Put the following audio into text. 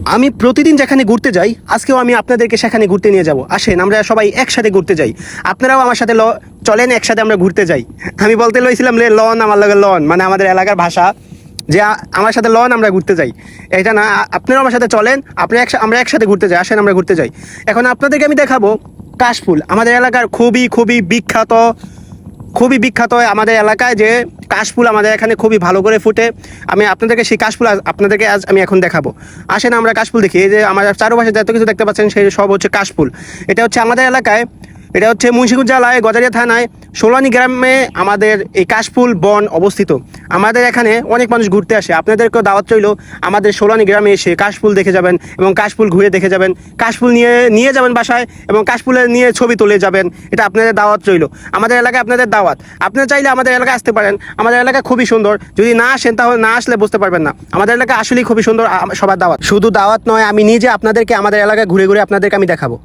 আমি প্রতিদিন যেখানে ঘুরতে যাই আজকেও আমি আপনাদেরকে সেখানে ঘুরতে নিয়ে যাব। আসেন আমরা সবাই একসাথে ঘুরতে যাই, আপনারাও আমার সাথে চলেন, একসাথে আমরা ঘুরতে যাই। আমি বলতে লইছিলাম লন, আমার লাগে লন মানে আমাদের এলাকার ভাষা, যে আমার সাথে লন আমরা ঘুরতে যাই, এটা না। আপনারাও আমার সাথে চলেন, আমরা একসাথে ঘুরতে যাই, আসেন আমরা ঘুরতে যাই। এখন আপনাদেরকে আমি দেখাবো কাশফুল, আমাদের এলাকার খুবই বিখ্যাত আমাদের এলাকায় যে কাশফুল আমাদের এখানে খুবই ভালো করে ফুটে। আমি আপনাদেরকে সেই কাশফুল আপনাদেরকে আজ আমি এখন দেখাবো। আসেন আমরা কাশফুল দেখি। এই যে আমার চারপাশে যত কিছু দেখতে পাচ্ছেন সেই সব হচ্ছে কাশফুল। এটা হচ্ছে আমাদের এলাকায়, এটা হচ্ছে মুন্সিগঞ্জ জেলায় গজারিয়া থানায় সোলানি গ্রামে আমাদের এই কাশফুল বন অবস্থিত। আমাদের এখানে অনেক মানুষ ঘুরতে আসে, আপনাদেরকেও দাওয়াত রইল আমাদের সোলানি গ্রামে এসে কাশফুল দেখে যাবেন এবং কাশফুল ঘুরে দেখে যাবেন, কাশফুল নিয়ে যাবেন বাসায় এবং কাশফুলের নিয়ে ছবি তুলে যাবেন। এটা আপনাদের দাওয়াত রইল, আমাদের এলাকায় আপনাদের দাওয়াত। আপনারা চাইলে আমাদের এলাকায় আসতে পারেন, আমাদের এলাকা খুবই সুন্দর। যদি না আসেন তাহলে না আসলে বুঝতে পারবেন না, আমাদের এলাকা আসলেই খুবই সুন্দর। সবার দাওয়াত, শুধু দাওয়াত নয়, আমি নিজে আপনাদেরকে আমাদের এলাকায় ঘুরে ঘুরে আপনাদেরকে আমি দেখাবো।